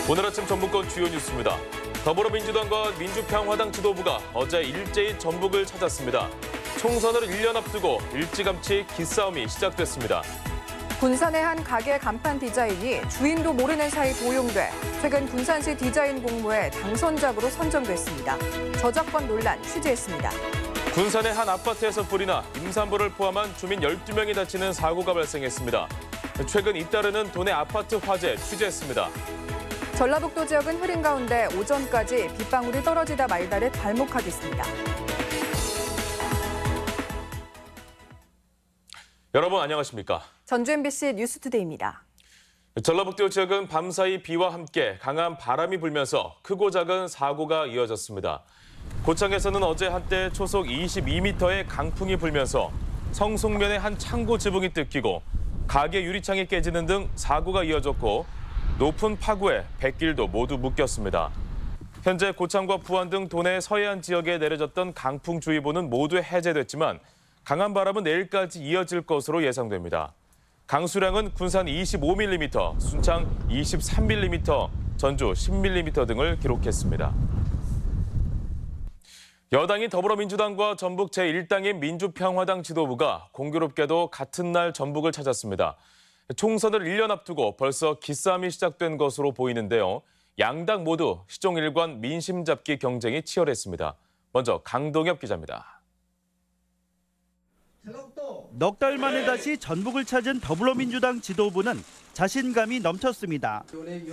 오늘 아침 전북권 주요 뉴스입니다. 더불어민주당과 민주평화당 지도부가 어제 일제히 전북을 찾았습니다. 총선을 1년 앞두고 일찌감치 기싸움이 시작됐습니다. 군산의 한 가게 간판 디자인이 주인도 모르는 사이 도용돼 최근 군산시 디자인 공모에 당선작으로 선정됐습니다. 저작권 논란 취재했습니다. 군산의 한 아파트에서 불이 나 임산부를 포함한 주민 12명이 다치는 사고가 발생했습니다. 최근 잇따르는 도내 아파트 화재 취재했습니다. 전라북도 지역은 흐린 가운데 오전까지 빗방울이 떨어지다 말다를 발목하겠습니다. 여러분 안녕하십니까? 전주 MBC 뉴스투데이입니다. 전라북도 지역은 밤사이 비와 함께 강한 바람이 불면서 크고 작은 사고가 이어졌습니다. 고창에서는 어제 한때 초속 22m의 강풍이 불면서 성송면의 한 창고 지붕이 뜯기고 가게 유리창이 깨지는 등 사고가 이어졌고 높은 파구에 뱃길도 모두 묶였습니다. 현재 고창과 부안 등 도내 서해안 지역에 내려졌던 강풍주의보는 모두 해제됐지만 강한 바람은 내일까지 이어질 것으로 예상됩니다. 강수량은 군산 25mm, 순창 23mm, 전주 10mm 등을 기록했습니다. 여당인 더불어민주당과 전북 제1당인 민주평화당 지도부가 공교롭게도 같은 날 전북을 찾았습니다. 총선을 1년 앞두고 벌써 기싸움이 시작된 것으로 보이는데요. 양당 모두 시종일관 민심 잡기 경쟁이 치열했습니다. 먼저 강동엽 기자입니다. 넉 달 만에 다시 전북을 찾은 더불어민주당 지도부는 자신감이 넘쳤습니다.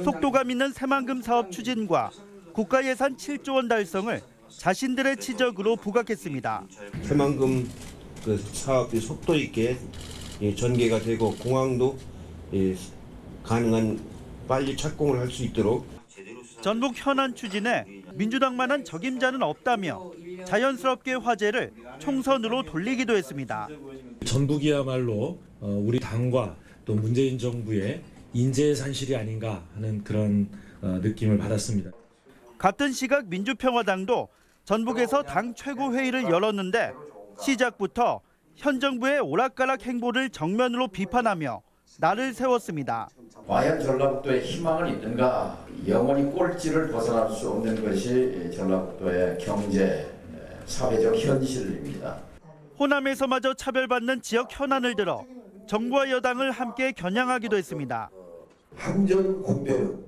속도감 있는 새만금 사업 추진과 국가 예산 7조 원 달성을 자신들의 치적으로 부각했습니다. 새만금 사업이 속도 있게 전개가 되고 공항도 가능한 빨리 착공을 할 수 있도록. 전북 현안 추진에 민주당만한 적임자는 없다며 자연스럽게 화제를 총선으로 돌리기도 했습니다. 전북이야말로 우리 당과 또 문재인 정부의 인재의 산실이 아닌가 하는 그런 느낌을 받았습니다. 같은 시각 민주평화당도 전북에서 당 최고회의를 열었는데 시작부터 현 정부의 오락가락 행보를 정면으로 비판하며 날을 세웠습니다. 과연 전라북도에 희망은 있는가? 영원히 꼴찌를 벗어날 수 없는 것이 전라북도의 경제, 사회적 현실입니다. 호남에서마저 차별받는 지역 현안을 들어 정부와 여당을 함께 겨냥하기도 했습니다. 항전 공대는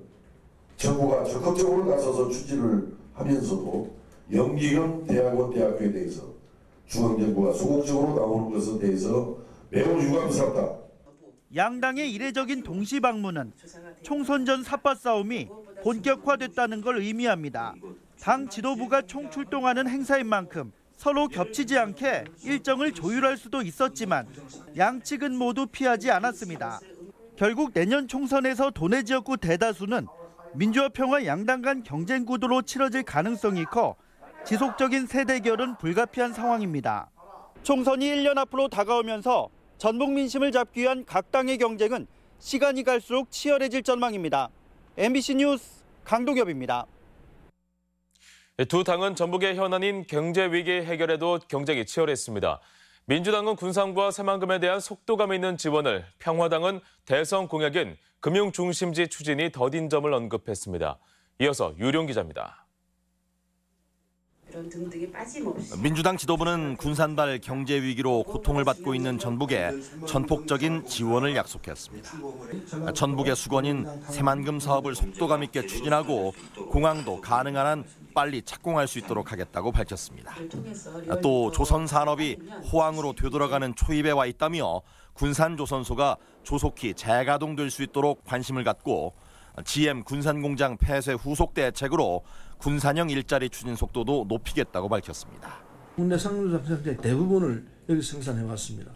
정부가 적극적으로 나서서 추진을 하면서도 영기형 대학원 대학교에 대해서 중앙정부가 소극적으로 나오는 것에 대해서 매우 유감스럽다. 양당의 이례적인 동시 방문은 총선 전 삿바 싸움이 본격화됐다는 걸 의미합니다. 당 지도부가 총출동하는 행사인 만큼 서로 겹치지 않게 일정을 조율할 수도 있었지만 양측은 모두 피하지 않았습니다. 결국 내년 총선에서 도내 지역구 대다수는 민주화 평화 양당 간 경쟁 구도로 치러질 가능성이 커 지속적인 세대결은 불가피한 상황입니다. 총선이 1년 앞으로 다가오면서 전북 민심을 잡기 위한 각 당의 경쟁은 시간이 갈수록 치열해질 전망입니다. MBC 뉴스 강동엽입니다. 두 당은 전북의 현안인 경제 위기 해결에도 경쟁이 치열했습니다. 민주당은 군산과 새만금에 대한 속도감 있는 지원을, 평화당은 대선 공약인 금융 중심지 추진이 더딘 점을 언급했습니다. 이어서 유룡 기자입니다. 민주당 지도부는 군산발 경제 위기로 고통을 받고 있는 전북에 전폭적인 지원을 약속했습니다. 전북의 수건인 새만금 사업을 속도감 있게 추진하고 공항도 가능한 한 빨리 착공할 수 있도록 하겠다고 밝혔습니다. 또 조선 산업이 호황으로 되돌아가는 초입에 와 있다며 군산조선소가 조속히 재가동될 수 있도록 관심을 갖고 GM 군산공장 폐쇄 후속 대책으로 군산형 일자리 추진 속도도 높이겠다고 밝혔습니다. 국내 상륙장의 대부분을 여기 생산해 왔습니다.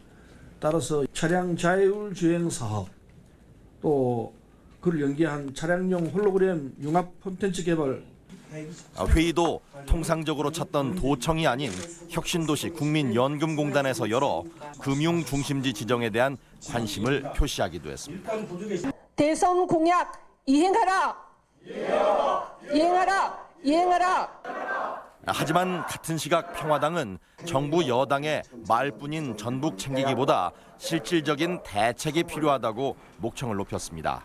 따라서 차량 자율 주행 사업, 또 그를 연계한 차량용 홀로그램 융합 콘텐츠 개발. 회의도 통상적으로 찾던 도청이 아닌 혁신도시 국민연금공단에서 열어 금융 중심지 지정에 대한 관심을 표시하기도 했습니다. 대선 공약 이행하라! 이행하라! 이행하라! 하지만 같은 시각 평화당은 정부 여당의 말뿐인 전북 챙기기보다 실질적인 대책이 필요하다고 목청을 높였습니다.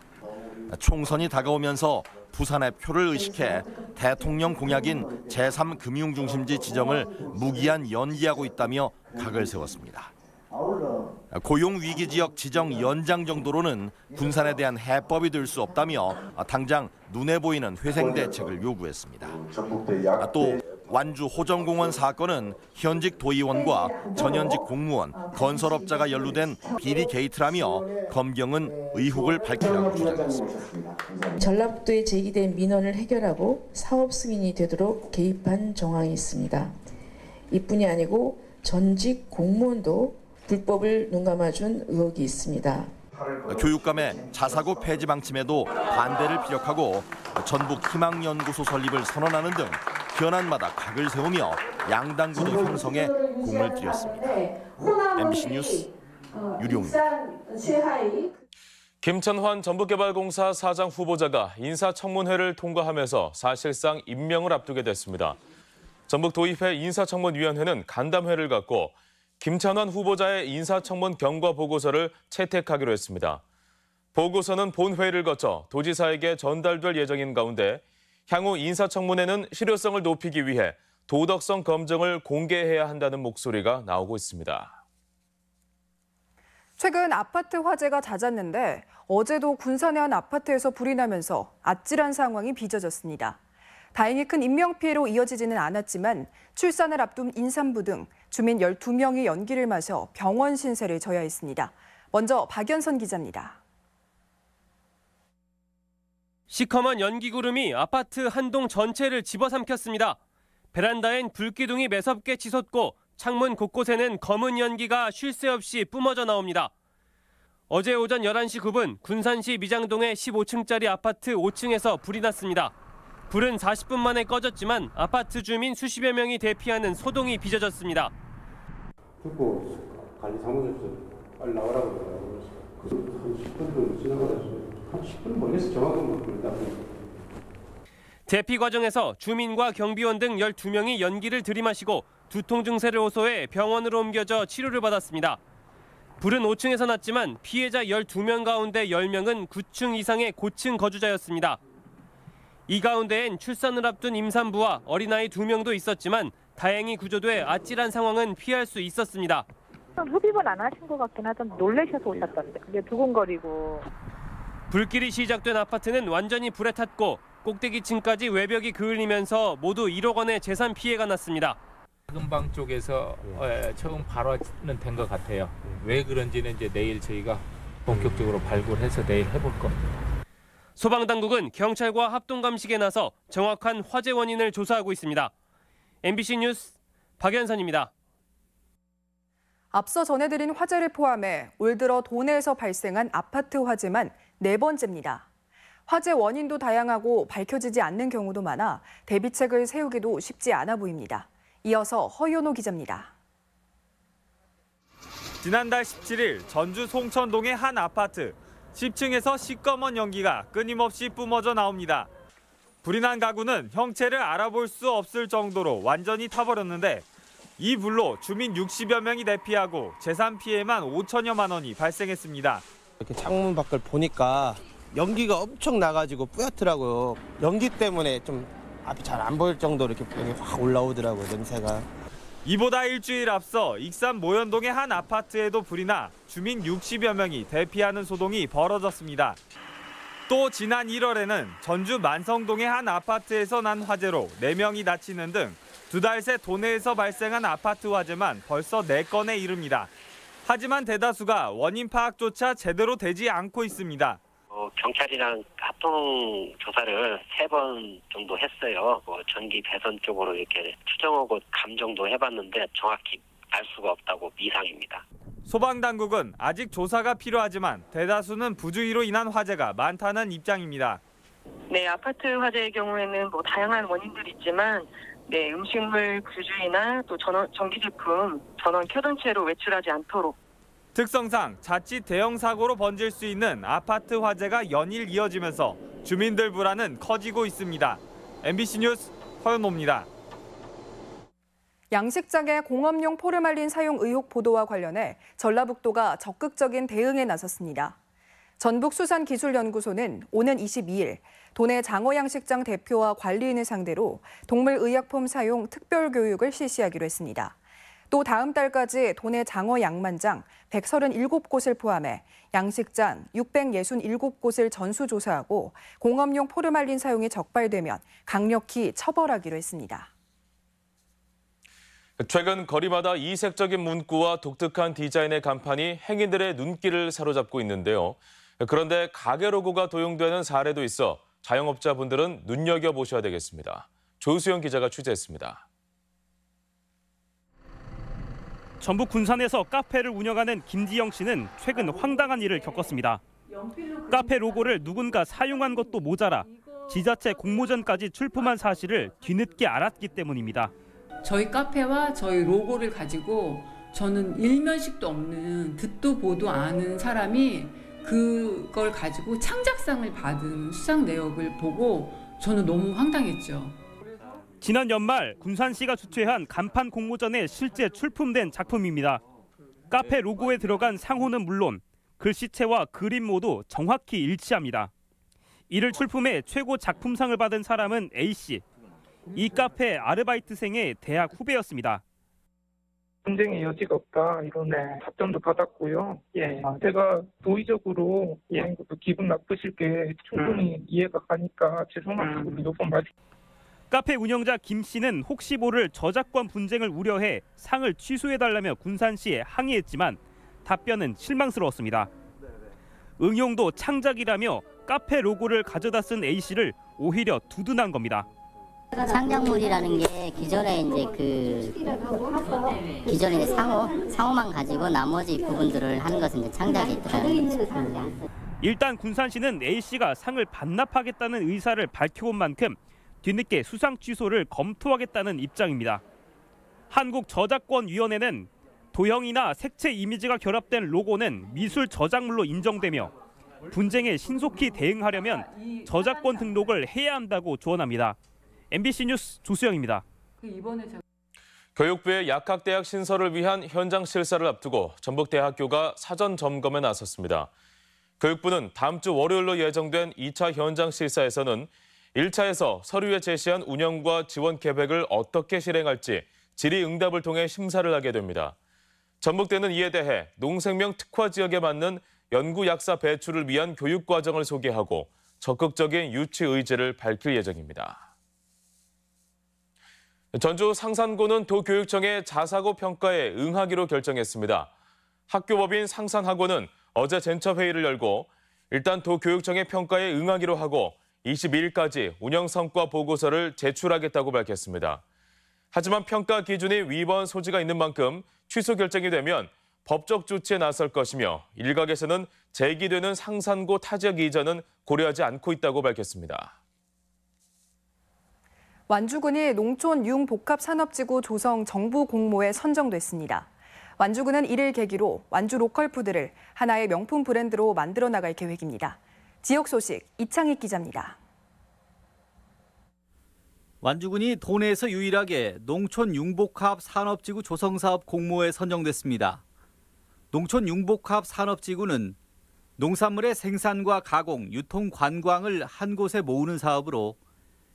총선이 다가오면서 부산의 표를 의식해 대통령 공약인 제3금융중심지 지정을 무기한 연기하고 있다며 각을 세웠습니다. 고용위기지역 지정 연장 정도로는 군산에 대한 해법이 될 수 없다며 당장 눈에 보이는 회생 대책을 요구했습니다. 또 완주 호정공원 사건은 현직 도의원과 전현직 공무원, 건설업자가 연루된 비리 게이트라며 검경은 의혹을 밝히라고 주장했습니다. 전라북도에 제기된 민원을 해결하고 사업 승인이 되도록 개입한 정황이 있습니다. 이뿐이 아니고 전직 공무원도 불법을 눈감아준 의혹이 있습니다. 교육감의 자사고 폐지 방침에도 반대를 피력하고 전북 희망연구소 설립을 선언하는 등 현안마다 각을 세우며 양당구도 형성에 공을 들였습니다. MBC 뉴스 유룡입니다. 김천환 전북개발공사 사장 후보자가 인사청문회를 통과하면서 사실상 임명을 앞두게 됐습니다. 전북도의회 인사청문위원회는 간담회를 갖고 김천환 후보자의 인사청문 경과 보고서를 채택하기로 했습니다. 보고서는 본회의를 거쳐 도지사에게 전달될 예정인 가운데 향후 인사청문회는 실효성을 높이기 위해 도덕성 검증을 공개해야 한다는 목소리가 나오고 있습니다. 최근 아파트 화재가 잦았는데 어제도 군산의 한 아파트에서 불이 나면서 아찔한 상황이 빚어졌습니다. 다행히 큰 인명피해로 이어지지는 않았지만 출산을 앞둔 임산부 등 주민 12명이 연기를 마셔 병원 신세를 져야 했습니다. 먼저 박연선 기자입니다. 시커먼 연기구름이 아파트 한 동 전체를 집어삼켰습니다. 베란다엔 불기둥이 매섭게 치솟고 창문 곳곳에는 검은 연기가 쉴 새 없이 뿜어져 나옵니다. 어제 오전 11시 9분 군산시 미장동의 15층짜리 아파트 5층에서 불이 났습니다. 불은 40분 만에 꺼졌지만 아파트 주민 수십여 명이 대피하는 소동이 빚어졌습니다. 듣고 관리 사무소에서 빨리 나오라고 그러더라고요. 한 10분 정도 지나가서 한 10분 모르겠어요. 정확한 건 대피 과정에서 주민과 경비원 등 12명이 연기를 들이마시고 두통 증세를 호소해 병원으로 옮겨져 치료를 받았습니다. 불은 5층에서 났지만 피해자 12명 가운데 10명은 9층 이상의 고층 거주자였습니다. 이 가운데엔 출산을 앞둔 임산부와 어린아이 2명도 있었지만 다행히 구조돼 아찔한 상황은 피할 수 있었습니다. 흡입은 안 하신 것 같긴 하던데 놀라셔서 오셨던데 그게 두근거리고. 불길이 시작된 아파트는 완전히 불에 탔고 꼭대기층까지 외벽이 그을리면서 모두 1억 원의 재산 피해가 났습니다. 근방 쪽에서 처음 발화는 된 것 같아요. 왜 그런지는 이제 내일 저희가 본격적으로 발굴해서 내일 해볼 겁니다. 소방당국은 경찰과 합동감식에 나서 정확한 화재 원인을 조사하고 있습니다. MBC 뉴스 박연선입니다. 앞서 전해드린 화재를 포함해 올 들어 도내에서 발생한 아파트 화재만 4번째입니다. 화재 원인도 다양하고 밝혀지지 않는 경우도 많아 대비책을 세우기도 쉽지 않아 보입니다. 이어서 허연호 기자입니다. 지난달 17일 전주 송천동의 한 아파트. 10층에서 시꺼먼 연기가 끊임없이 뿜어져 나옵니다. 불이 난 가구는 형체를 알아볼 수 없을 정도로 완전히 타버렸는데 이 불로 주민 60여 명이 대피하고 재산 피해만 5천여만 원이 발생했습니다. 이렇게 창문 밖을 보니까 연기가 엄청 나가지고 뿌옇더라고요. 연기 때문에 좀 앞이 잘 안 보일 정도로 이렇게 확 올라오더라고요, 냄새가. 이보다 일주일 앞서 익산 모현동의 한 아파트에도 불이 나 주민 60여 명이 대피하는 소동이 벌어졌습니다. 또 지난 1월에는 전주 만성동의 한 아파트에서 난 화재로 4명이 다치는 등 2달 새 도내에서 발생한 아파트 화재만 벌써 4건에 이릅니다. 하지만 대다수가 원인 파악조차 제대로 되지 않고 있습니다. 경찰이랑 합동 조사를 3번 정도 했어요. 전기 배선 쪽으로 이렇게 추정하고 감정도 해봤는데 정확히 알 수가 없다고 미상입니다. 소방당국은 아직 조사가 필요하지만 대다수는 부주의로 인한 화재가 많다는 입장입니다. 네, 아파트 화재의 경우에는 다양한 원인들이 있지만 음식물 부주의나 또 전기제품 전원 켜둔 채로 외출하지 않도록. 특성상 자칫 대형 사고로 번질 수 있는 아파트 화재가 연일 이어지면서 주민들 불안은 커지고 있습니다. MBC 뉴스 허연호입니다. 양식장에 공업용 포르말린 사용 의혹 보도와 관련해 전라북도가 적극적인 대응에 나섰습니다. 전북수산기술연구소는 오는 22일 도내 장어양식장 대표와 관리인을 상대로 동물의약품 사용 특별교육을 실시하기로 했습니다. 또 다음 달까지 도내 장어 양만장 137곳을 포함해 양식장 667곳을 전수조사하고 공업용 포르말린 사용이 적발되면 강력히 처벌하기로 했습니다. 최근 거리마다 이색적인 문구와 독특한 디자인의 간판이 행인들의 눈길을 사로잡고 있는데요. 그런데 가게 로고가 도용되는 사례도 있어 자영업자분들은 눈여겨보셔야 되겠습니다. 조수영 기자가 취재했습니다. 전북 군산에서 카페를 운영하는 김지영 씨는 최근 황당한 일을 겪었습니다. 카페 로고를 누군가 사용한 것도 모자라 지자체 공모전까지 출품한 사실을 뒤늦게 알았기 때문입니다. 저희 카페와 저희 로고를 가지고 저는 일면식도 없는 듣도 보도 않은 사람이 그걸 가지고 창작상을 받은 수상 내역을 보고 저는 너무 황당했죠. 지난 연말 군산시가 주최한 간판 공모전에 실제 출품된 작품입니다. 카페 로고에 들어간 상호는 물론 글씨체와 그림 모두 정확히 일치합니다. 이를 출품해 최고 작품상을 받은 사람은 A씨. 이 카페 아르바이트생의 대학 후배였습니다. 분쟁의 여지가 없다 이런 답변도 받았고요. 제가 도의적으로 기분 나쁘실 게 충분히 이해가 가니까 죄송하다고 몇 번 말씀. 카페 운영자 김 씨는 혹시 모를 저작권 분쟁을 우려해 상을 취소해달라며 군산시에 항의했지만 답변은 실망스러웠습니다. 응용도 창작이라며 카페 로고를 가져다 쓴 A 씨를 오히려 두둔한 겁니다. 창작물이라는 게 기존에 기존의 상호만 가지고 나머지 부분들을 하는 것은 이제 창작이 있더라고요. 일단 군산시는 A 씨가 상을 반납하겠다는 의사를 밝혀온 만큼 뒤늦게 수상 취소를 검토하겠다는 입장입니다. 한국저작권위원회는 도형이나 색채 이미지가 결합된 로고는 미술 저작물로 인정되며 분쟁에 신속히 대응하려면 저작권 등록을 해야 한다고 조언합니다. MBC 뉴스 조수영입니다. 교육부의 약학대학 신설을 위한 현장 실사를 앞두고 전북대학교가 사전 점검에 나섰습니다. 교육부는 다음 주 월요일로 예정된 2차 현장 실사에서는 1차에서 서류에 제시한 운영과 지원 계획을 어떻게 실행할지 질의응답을 통해 심사를 하게 됩니다. 전북대는 이에 대해 농생명 특화 지역에 맞는 연구약사 배출을 위한 교육과정을 소개하고 적극적인 유치 의지를 밝힐 예정입니다. 전주 상산고는 도교육청의 자사고 평가에 응하기로 결정했습니다. 학교법인 상산학원은 어제 젠처회의를 열고 일단 도교육청의 평가에 응하기로 하고 22일까지 운영 성과 보고서를 제출하겠다고 밝혔습니다. 하지만 평가 기준이 위반 소지가 있는 만큼 취소 결정이 되면 법적 조치에 나설 것이며 일각에서는 제기되는 상산고 타지역 이전은 고려하지 않고 있다고 밝혔습니다. 완주군이 농촌 융복합산업지구 조성 정부 공모에 선정됐습니다. 완주군은 이를 계기로 완주 로컬푸드를 하나의 명품 브랜드로 만들어 나갈 계획입니다. 지역 소식 이창익 기자입니다. 완주군이 도내에서 유일하게 농촌 융복합 산업지구 조성 사업 공모에 선정됐습니다. 농촌 융복합 산업지구는 농산물의 생산과 가공, 유통, 관광을 한 곳에 모으는 사업으로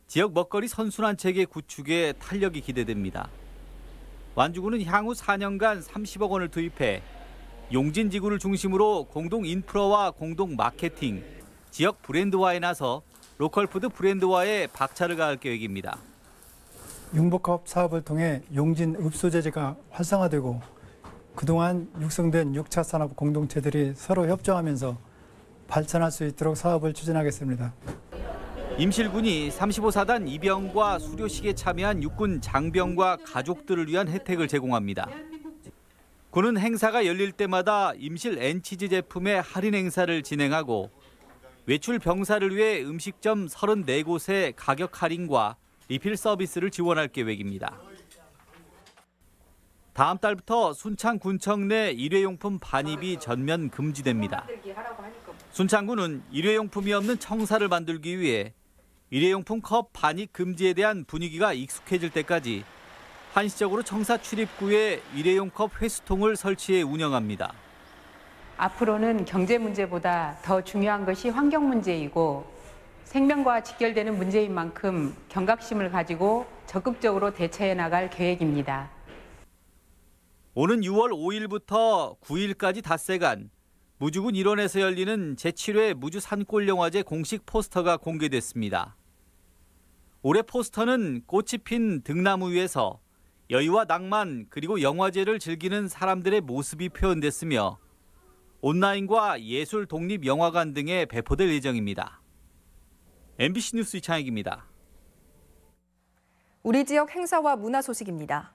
지역 먹거리 선순환 체계 구축에 탄력이 기대됩니다. 완주군은 향후 4년간 30억 원을 투입해 용진지구를 중심으로 공동 인프라와 공동 마케팅, 지역 브랜드화에 나서 로컬푸드 브랜드화에 박차를 가할 계획입니다. 융복합 사업을 통해 용진 읍소재지가 활성화되고 그동안 육성된 6차 산업 공동체들이 서로 협조하면서 발전할 수 있도록 사업을 추진하겠습니다. 임실군이 35사단 입영과 수료식에 참여한 육군 장병과 가족들을 위한 혜택을 제공합니다. 군은 행사가 열릴 때마다 임실 N치즈 제품의 할인 행사를 진행하고 외출 병사를 위해 음식점 34곳의 가격 할인과 리필 서비스를 지원할 계획입니다. 다음 달부터 순창군청 내 일회용품 반입이 전면 금지됩니다. 순창군은 일회용품이 없는 청사를 만들기 위해 일회용품 컵 반입 금지에 대한 분위기가 익숙해질 때까지 한시적으로 청사 출입구에 일회용 컵 회수통을 설치해 운영합니다. 앞으로는 경제 문제보다 더 중요한 것이 환경 문제이고 생명과 직결되는 문제인 만큼 경각심을 가지고 적극적으로 대처해 나갈 계획입니다. 오는 6월 5일부터 9일까지 닷새간 무주군 일원에서 열리는 제7회 무주 산골영화제 공식 포스터가 공개됐습니다. 올해 포스터는 꽃이 핀 등나무 위에서 여유와 낭만 그리고 영화제를 즐기는 사람들의 모습이 표현됐으며 온라인과 예술 독립 영화관 등에 배포될 예정입니다. MBC 뉴스 이창익입니다. 우리 지역 행사와 문화 소식입니다.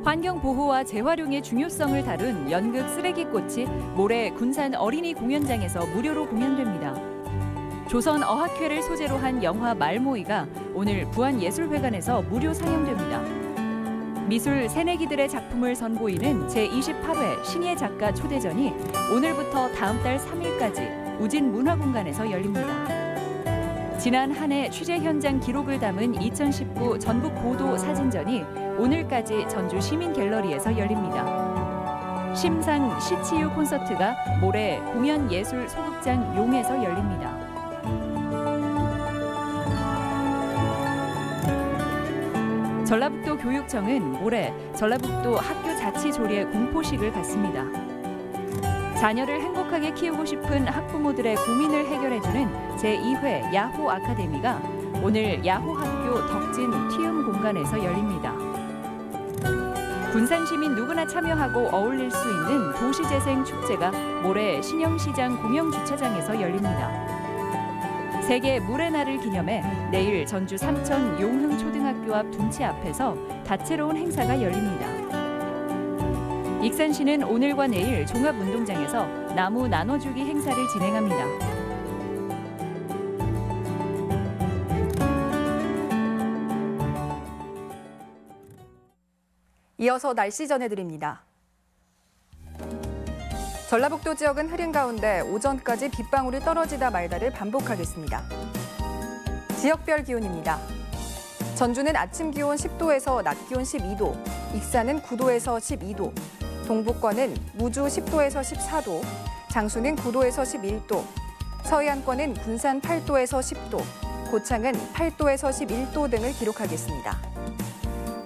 환경보호와 재활용의 중요성을 다룬 연극 쓰레기꽃이 모레 군산 어린이 공연장에서 무료로 공연됩니다. 조선 어학회를 소재로 한 영화 말모이가 오늘 부안예술회관에서 무료 상영됩니다. 미술 새내기들의 작품을 선보이는 제28회 신예 작가 초대전이 오늘부터 다음 달 3일까지 우진 문화공간에서 열립니다. 지난 한 해 취재 현장 기록을 담은 2019 전북 보도 사진전이 오늘까지 전주 시민갤러리에서 열립니다. 심상 시치유 콘서트가 모레 공연예술소극장 용에서 열립니다. 전라북도 교육청은 모레 전라북도 학교자치조례 공포식을 갖습니다. 자녀를 행복하게 키우고 싶은 학부모들의 고민을 해결해주는 제2회 야호 아카데미가 오늘 야호학교 덕진 티움 공간에서 열립니다. 군산 시민 누구나 참여하고 어울릴 수 있는 도시재생 축제가 모레 신영시장 공영주차장에서 열립니다. 세계 물의 날을 기념해 내일 전주 삼천 용흥초등학교 앞 둔치 앞에서 다채로운 행사가 열립니다. 익산시는 오늘과 내일 종합운동장에서 나무 나눠주기 행사를 진행합니다. 이어서 날씨 전해드립니다. 전라북도 지역은 흐린 가운데 오전까지 빗방울이 떨어지다 말다를 반복하겠습니다. 지역별 기온입니다. 전주는 아침 기온 10도에서 낮 기온 12도, 익산은 9도에서 12도, 동북권은 무주 10도에서 14도, 장수는 9도에서 11도, 서해안권은 군산 8도에서 10도, 고창은 8도에서 11도 등을 기록하겠습니다.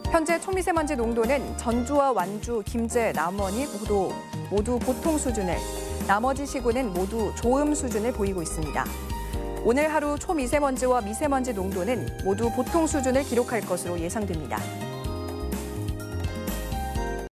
현재 초미세먼지 농도는 전주와 완주, 김제, 남원이 모두 보통 수준을, 나머지 시군은 모두 좋음 수준을 보이고 있습니다. 오늘 하루 초미세먼지와 미세먼지 농도는 모두 보통 수준을 기록할 것으로 예상됩니다.